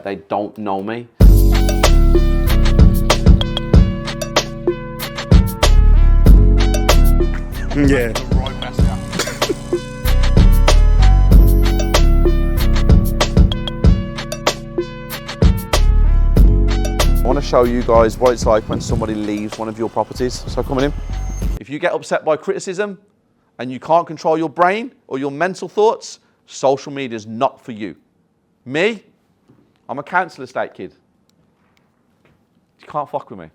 they don't know me. Yeah. I want to show you guys what it's like when somebody leaves one of your properties. So coming in, if you get upset by criticism and you can't control your brain or your mental thoughts, social media is not for you. Me, I'm a council estate kid. You can't fuck with me.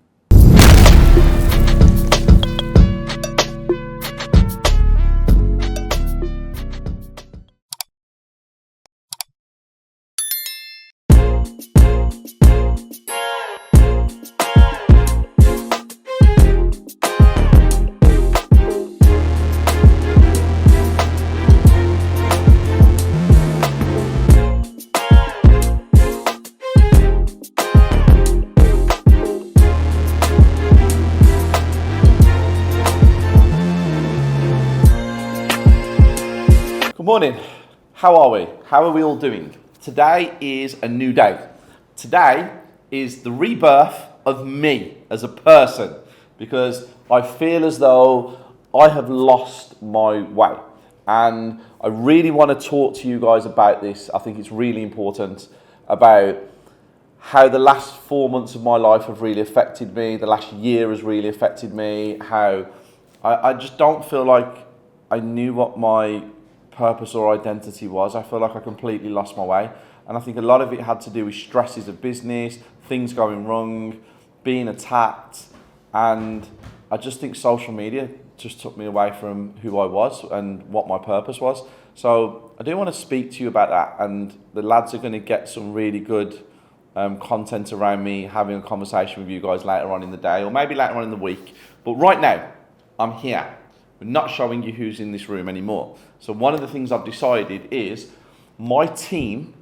Good morning. How are we? How are we all doing? Today is a new day. Today is the rebirth of me as a person, because I feel as though I have lost my way. And I really want to talk to you guys about this. I think it's really important about how the last 4 months of my life have really affected me. The last year has really affected me. How I just don't feel like I knew what my purpose or identity was. I feel like I completely lost my way. And I think a lot of it had to do with stresses of business, things going wrong, being attacked. And I just think social media just took me away from who I was and what my purpose was. So I do want to speak to you about that. And the lads are going to get some really good content around me having a conversation with you guys later on in the day, or maybe later on in the week. But right now, I'm here. We're not showing you who's in this room anymore. So one of the things I've decided is my team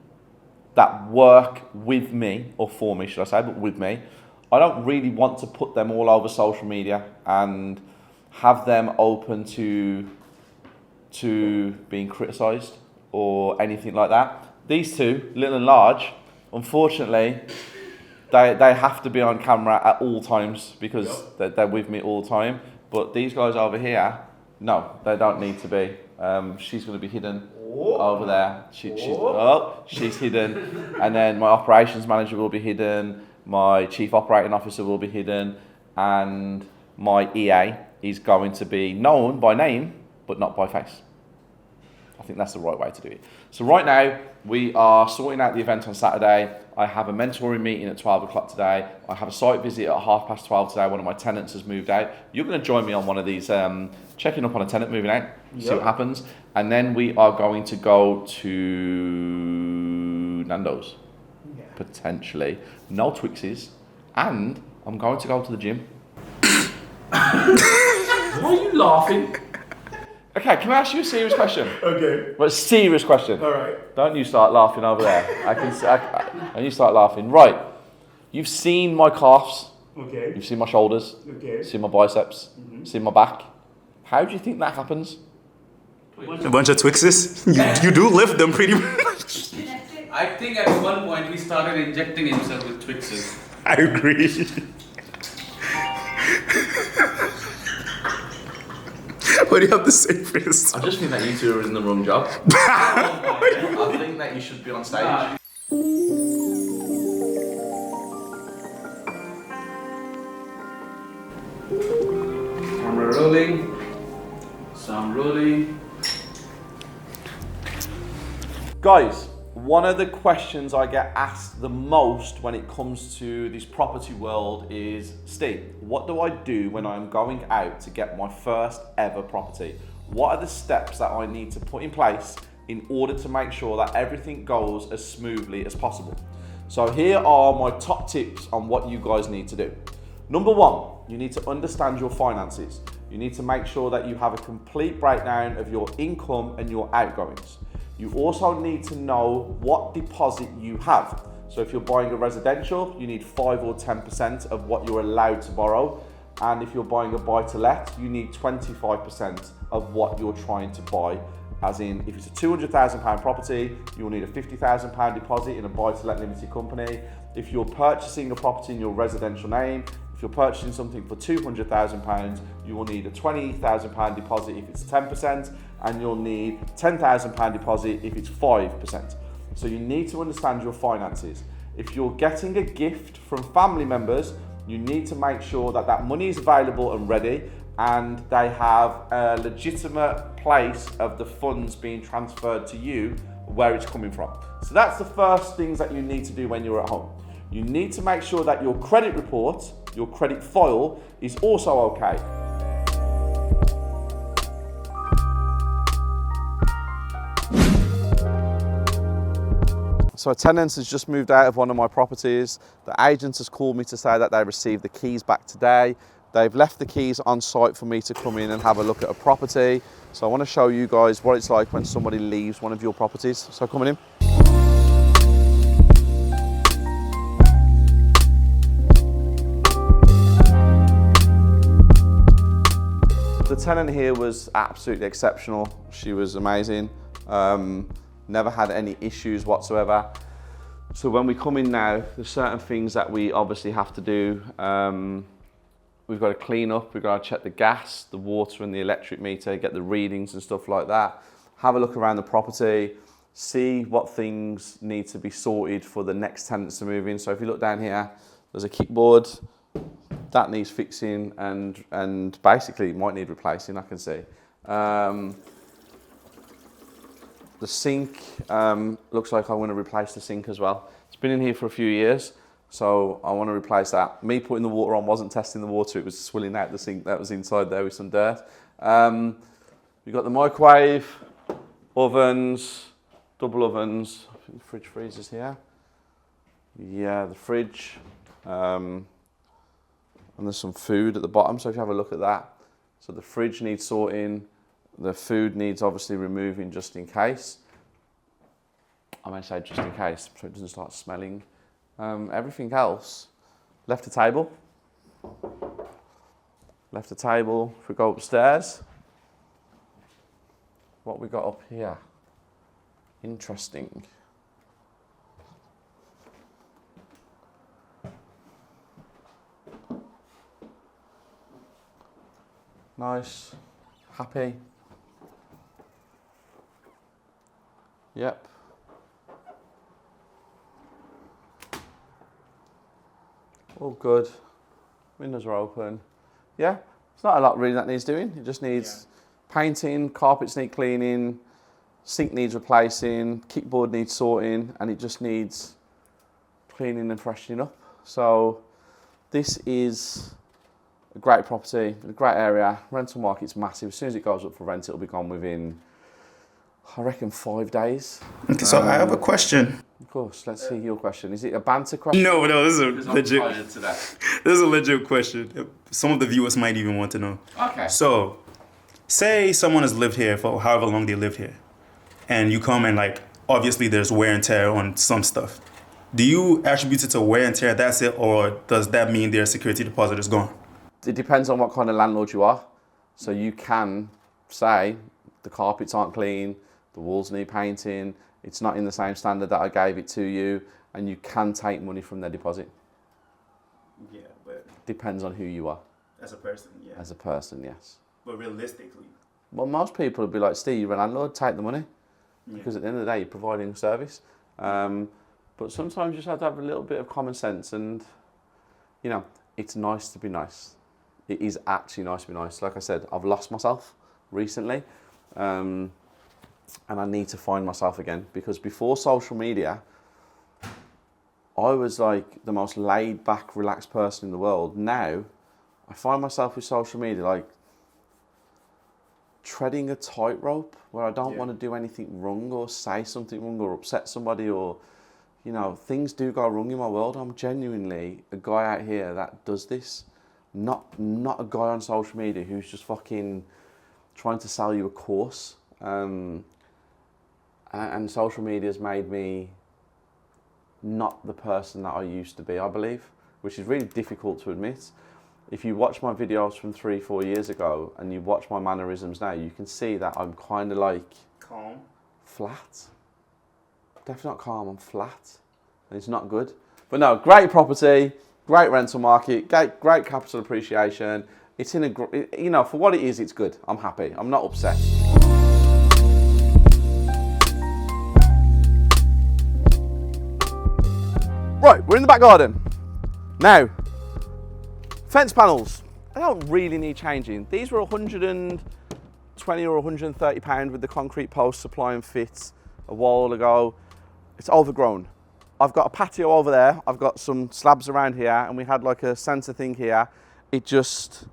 that work with me, or for me, should I say, but with me, I don't really want to put them all over social media and have them open to being criticised or anything like that. These two, little and large, unfortunately, they have to be on camera at all times because they're with me all the time. But these guys over here, no, they don't need to be. She's going to be hidden over there. She's hidden. And then my operations manager will be hidden. My chief operating officer will be hidden. And my EA is going to be known by name, but not by face. I think that's the right way to do it. So right now, we are sorting out the event on Saturday. I have a mentoring meeting at 12 o'clock today. I have a site visit at 12:30 today. One of my tenants has moved out. You're going to join me on one of these, checking up on a tenant moving out, see what happens. And then we are going to go to Nando's, potentially. No Twixes. And I'm going to go to the gym. Why are you laughing? Okay, can I ask you a serious question? Okay. Well, a serious question. All right. Don't you start laughing over there. And you start laughing. Right. You've seen my calves. Okay. You've seen my shoulders. Okay. Seen my biceps. Seen my back. How do you think that happens? A bunch of Twixes. You do lift them pretty much. I think at one point he started injecting himself with Twixes. I agree. What do you have to say for this? I just think that you two are in the wrong job. I think that you should be on stage. Camera rolling. Sound rolling. Guys, one of the questions I get asked the most when it comes to this property world is, Steve, what do I do when I'm going out to get my first ever property? What are the steps that I need to put in place in order to make sure that everything goes as smoothly as possible? So here are my top tips on what you guys need to do. Number one, you need to understand your finances. You need to make sure that you have a complete breakdown of your income and your outgoings. You also need to know what deposit you have. So if you're buying a residential, you need 5 or 10% of what you're allowed to borrow. And if you're buying a buy-to-let, you need 25% of what you're trying to buy as in if it's a £200,000 property, you will need a £50,000 deposit in a buy-to-let limited company. If you're purchasing a property in your residential name, if you're purchasing something for £200,000, you will need a £20,000 deposit if it's 10%, and you'll need £10,000 deposit if it's 5%. So you need to understand your finances. If you're getting a gift from family members, you need to make sure that that money is available and ready, and they have a legitimate place of the funds being transferred to you where it's coming from. So that's the first things that you need to do when you're at home. You need to make sure that your credit report, your credit file, is also okay. So a tenant has just moved out of one of my properties. The agent has called me to say that they received the keys back today. They've left the keys on site for me to come in and have a look at a property. So I want to show you guys what it's like when somebody leaves one of your properties. So coming in. The tenant here was absolutely exceptional. She was amazing. Never had any issues whatsoever. So when we come in now, there's certain things that we obviously have to do. We've got to clean up, we've got to check the gas, the water and the electric meter, get the readings and stuff like that. Have a look around the property, see what things need to be sorted for the next tenants to move in. So if you look down here, there's a kickboard, that needs fixing and basically it might need replacing, I can see. The sink, looks like I want to replace the sink as well. It's been in here for a few years, so I want to replace that. Me putting the water on wasn't testing the water, it was swilling out the sink that was inside there with some dirt. We've got the microwave, ovens, double ovens. I think the fridge freezer's here. Yeah, the fridge. And there's some food at the bottom, so if you have a look at that. So the fridge needs sorting. The food needs obviously removing just in case. I may say just in case, so it doesn't start smelling. Everything else, left a table. Left a table. If we go upstairs, what we got up here? Interesting. Nice, happy. Yep. All good. Windows are open. Yeah, it's not a lot really that needs doing. It just needs painting, carpets need cleaning, sink needs replacing, kickboard needs sorting, and it just needs cleaning and freshening up. So this is a great property, a great area. Rental market's massive. As soon as it goes up for rent, it'll be gone within, I reckon, 5 days. Okay, so I have a question. Of course, let's hear your question. Is it a banter question? No, this is a legit. This is a legit question. Some of the viewers might even want to know. Okay. So, say someone has lived here for however long they lived here, and you come and obviously there's wear and tear on some stuff. Do you attribute it to wear and tear, that's it, or does that mean their security deposit is gone? It depends on what kind of landlord you are. So you can say the carpets aren't clean, the walls need painting, it's not in the same standard that I gave it to you, and you can take money from their deposit. Yeah, but Depends on who you are. as a person, yeah. As a person, yes. But realistically. Well, most people would be like, Steve, you're a landlord, take the money. Because at the end of the day, you're providing a service. But sometimes you just have to have a little bit of common sense, and, it's nice to be nice. It is actually nice to be nice. Like I said, I've lost myself recently. And I need to find myself again, because before social media, I was like the most laid back, relaxed person in the world. Now, I find myself with social media treading a tightrope where I don't want to do anything wrong or say something wrong or upset somebody, or, things do go wrong in my world. I'm genuinely a guy out here that does this, not a guy on social media who's just fucking trying to sell you a course. And social media has made me not the person that I used to be, I believe, which is really difficult to admit. if you watch my videos from 3-4 years ago and you watch my mannerisms now, you can see that I'm kind of like Calm. flat. Definitely not calm, I'm flat. And it's not good. But no, great property, great rental market, great capital appreciation. It's in a, you know, for what it is, it's good. I'm happy. I'm not upset. Right, we're in the back garden. Now, fence panels. They don't really need changing. These were 120 or 130 pound with the concrete post supply and fits a while ago. It's overgrown. I've got a patio over there. I've got some slabs around here, and we had like a sensor thing here. It just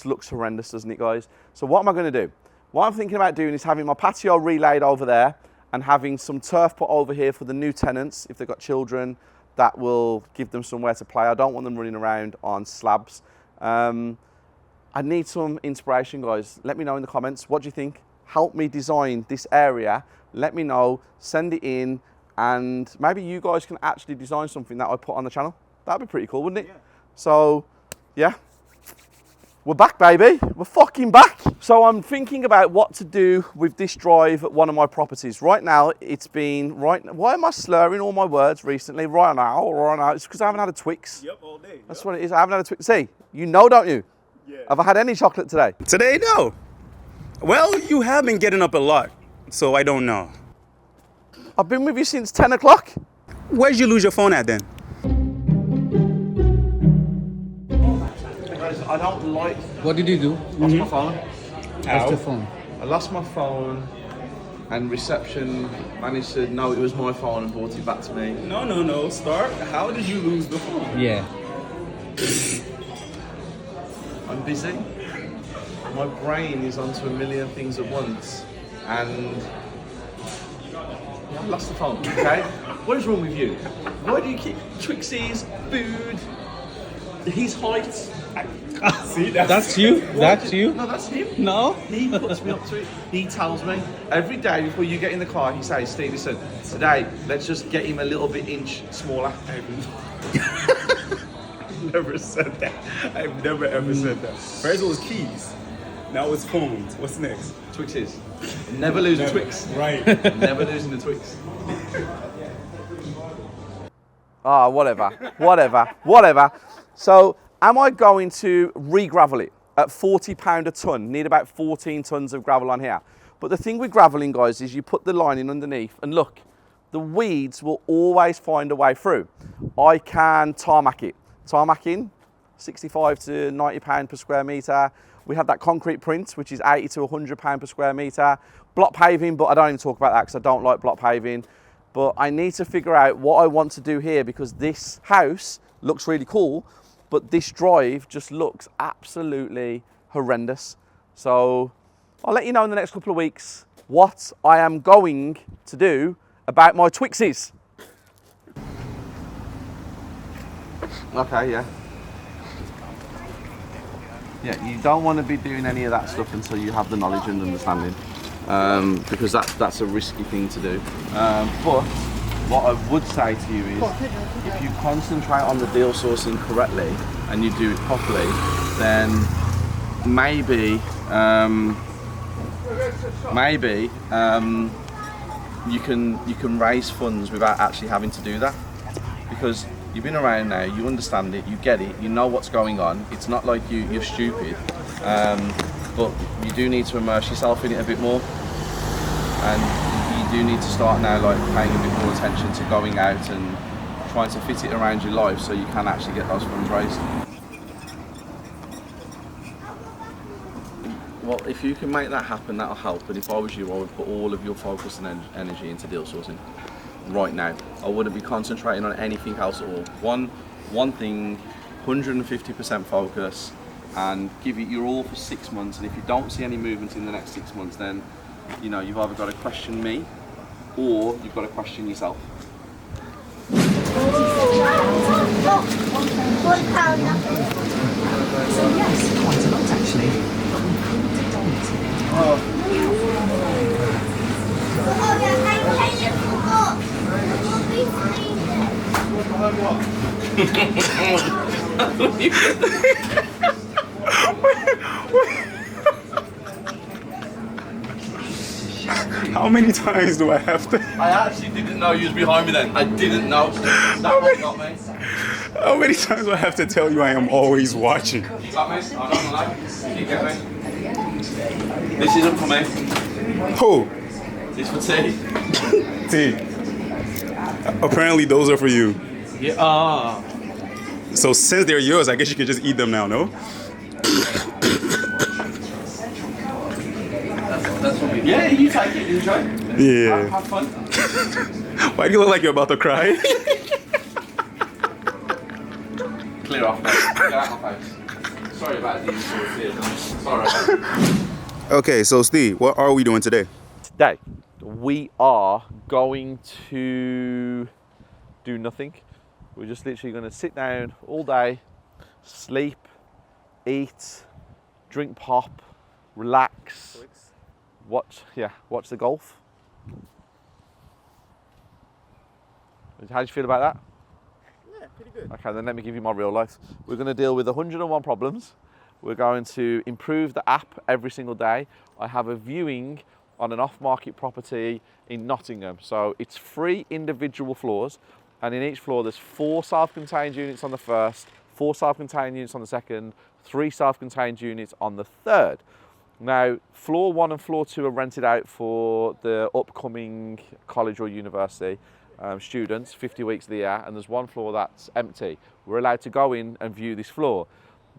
looks horrendous, doesn't it, guys? So what am I going to do? What I'm thinking about doing is having my patio relayed over there and having some turf put over here for the new tenants, if they've got children, that will give them somewhere to play. I don't want them running around on slabs. I need some inspiration, guys. Let me know in the comments. What do you think? Help me design this area. Let me know, send it in, and maybe you guys can actually design something that I put on the channel. That'd be pretty cool, wouldn't it? Yeah. So, yeah. We're back, baby. We're fucking back. So I'm thinking about what to do with this drive at one of my properties. Right now, it's been, why am I slurring all my words recently? Right now. It's because I haven't had a Twix. Yep, all day. That's what it is. I haven't had a Twix. See, you know, don't you? Yeah. Have I had any chocolate today? Today, no. Well, you have been getting up a lot, so I don't know. I've been with you since 10 o'clock. Where'd you lose your phone at then? I don't like... What did you do? Lost my phone. Lost your phone. I lost my phone, and reception managed to know it was my phone and brought it back to me. No. Start. How did you lose the phone? Yeah. I'm busy. My brain is onto a million things at once, and I lost the phone. Okay. What is wrong with you? Why do you keep Twixies, food, his height? See, That's you? That's you? No, that's him. No? He puts me up to it. He tells me every day before you get in the car, he says, Steve, listen, today, let's just get him a little bit inch smaller. I've never said that. I've never ever said that. First it was keys. Now it's phones. What's next? Twixes. Never lose a Twix. Right. Never losing the Twix. Ah, whatever. So, am I going to re-gravel it at £40 a tonne? Need about 14 tonnes of gravel on here. But the thing with graveling, guys, is you put the line in underneath, and look, the weeds will always find a way through. I can tarmac it. Tarmacking, 65 to £90 per square metre. We have that concrete print, which is 80 to £100 per square metre. Block paving, but I don't even talk about that because I don't like block paving. But I need to figure out what I want to do here, because this house looks really cool, but this drive just looks absolutely horrendous. So I'll let you know in the next couple of weeks what I am going to do about my Twixies. Okay, yeah. Yeah, you don't want to be doing any of that stuff until you have the knowledge and understanding, because that's a risky thing to do. But what I would say to you is, if you concentrate on the deal sourcing correctly and you do it properly, then maybe you can raise funds without actually having to do that, because you've been around now, you understand it, you get it, you know what's going on. It's not like you're stupid, but you do need to immerse yourself in it a bit more, and you do need to start now like paying a bit more attention to going out and trying to fit it around your life so you can actually get those funds raised. Well, if you can make that happen, that'll help. And if I was you, I would put all of your focus and energy into deal sourcing right now. I wouldn't be concentrating on anything else at all. One thing, 150% focus, and give it your all for 6 months. And if you don't see any movement in the next 6 months, then you know you've either got to question me or you've got to question yourself. So yes, quite a lot actually. Oh. How many times do I have to? I actually didn't know you was behind me then. I didn't know. That one got me. How many times do I have to tell you I am always watching? You got me? I'm not gonna lie. You get me? This isn't for me. Who? This for tea. T. Apparently those are for you. Yeah. So since they're yours, I guess you could just eat them now, no? That's what we. Yeah, you take it. Enjoy. Yeah. Have fun. Why do you look like you're about to cry? Clear off, mate. Get out my face. Sorry about these sort of tears. Sorry. Okay, so Steve, what are we doing today? Today, we are going to do nothing. We're just literally going to sit down all day, sleep, eat, drink pop, relax, watch the golf. How do you feel about that? Yeah, pretty good. Okay, then let me give you my real life. We're going to deal with 101 problems. We're going to improve the app every single day. I have a viewing on an off-market property in Nottingham. So it's 3 individual floors, and in each floor there's 4 self-contained units on the first, 4 self-contained units on the second, 3 self-contained units on the third. Now, floor 1 and floor 2 are rented out for the upcoming college or university students, 50 weeks of the year, and there's 1 floor that's empty. We're allowed to go in and view this floor.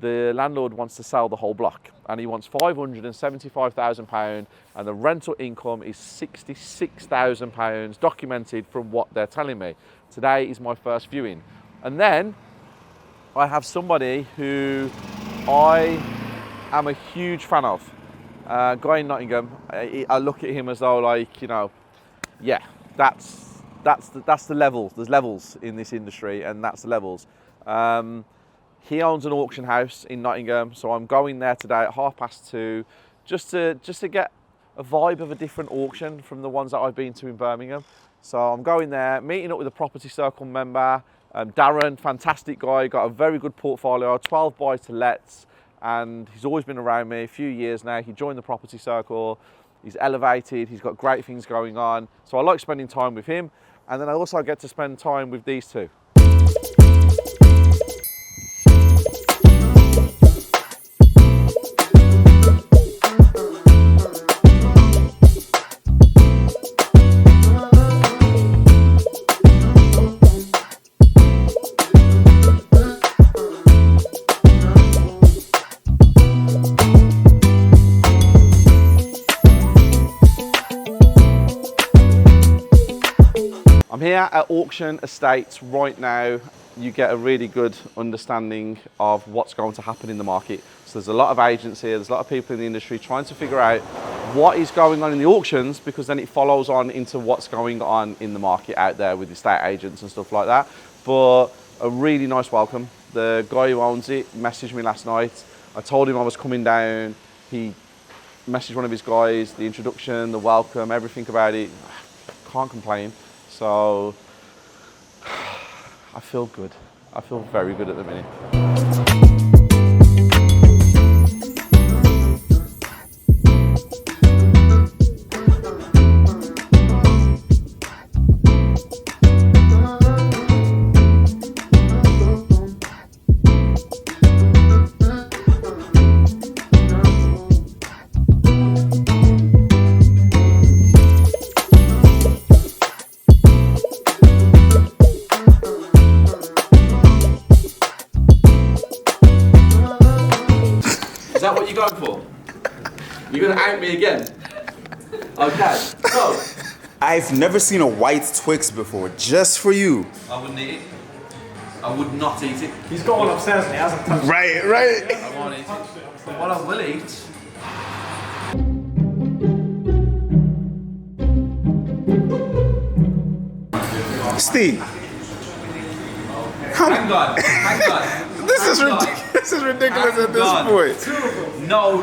The landlord wants to sell the whole block, and he wants £575,000, and the rental income is £66,000 documented from what they're telling me. Today is my first viewing. And then I have somebody who I am a huge fan of, guy in Nottingham. I look at him as though, like, you know, yeah, that's the level. There's levels in this industry, and that's the levels. He owns an auction house in Nottingham, so I'm going there today at 2:30 just to get a vibe of a different auction from the ones that I've been to in Birmingham. So I'm going there, meeting up with a Property Circle member, Darren, fantastic guy, got a very good portfolio, 12 buys to lets, and he's always been around me a few years now. He joined the Property Circle, he's elevated, he's got great things going on. So I like spending time with him, and then I also get to spend time with these two. I'm here at Auction Estates right now. You get a really good understanding of what's going to happen in the market. So there's a lot of agents here, there's a lot of people in the industry trying to figure out what is going on in the auctions, because then it follows on into what's going on in the market out there with estate agents and stuff like that. But a really nice welcome. The guy who owns it messaged me last night. I told him I was coming down. He messaged one of his guys, the introduction, the welcome, everything about it. Can't complain. So I feel good. I feel very good at the minute. Is that what you're going for? You're going to out me again? Okay, so. I've never seen a white Twix before, just for you. I wouldn't eat it. I would not eat it. He's got one upstairs and he hasn't touched it. Right. I won't eat it. But what I will eat. Steve. Hang on. This is ridiculous at this point. No.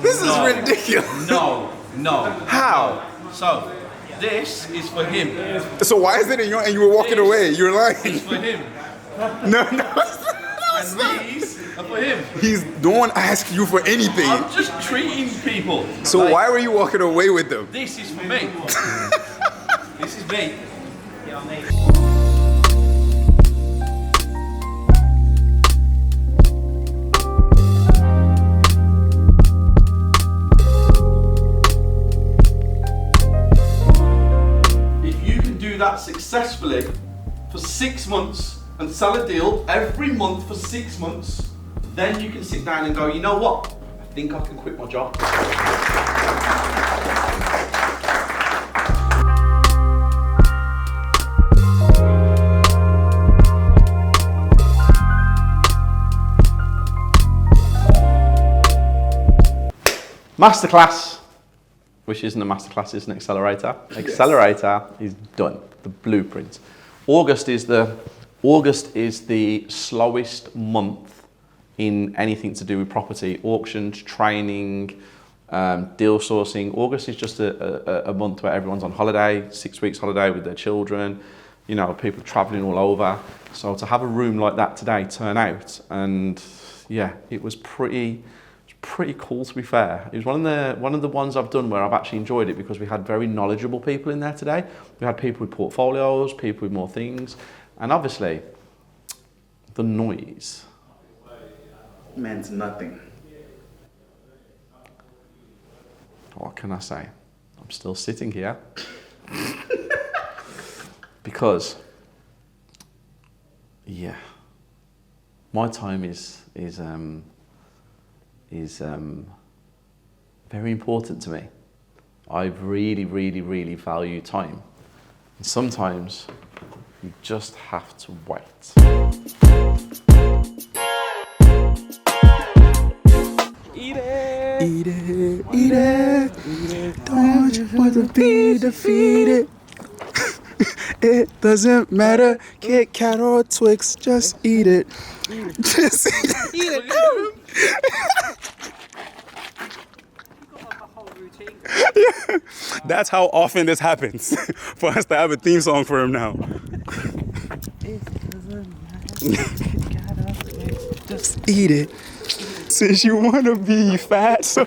This is ridiculous. No. How? So, this is for him. So why is it in your, and you were walking away? You're lying. It's for him. No. These are for him. No one asked you for anything. I'm just treating people. So Like, why were you walking away with them? This is for me. This is me. If you can do that successfully for 6 months and sell a deal every month for 6 months, then you can sit down and go, you know what? I think I can quit my job. Masterclass, which isn't a masterclass, it's an accelerator. Accelerator is done, the blueprint. August is the slowest month in anything to do with property, auctions, training, deal sourcing. August is just a month where everyone's on holiday, 6 weeks holiday with their children, you know, people traveling all over. So to have a room like that today turn out, and yeah, it was pretty cool, to be fair. It was one of the ones I've done where I've actually enjoyed it because we had very knowledgeable people in there today. We had people with portfolios, people with more things, and obviously the noise Meant nothing. What can I say? I'm still sitting here because yeah, my time is very important to me. I really value time. And sometimes you just have to wait. Eat it. Don't you want to be defeated? It doesn't matter, Kit Kat or Twix, just eat it. Just eat it. Yeah. That's how often this happens. For us to have a theme song for him now. Just eat it. Since you wanna be fat, so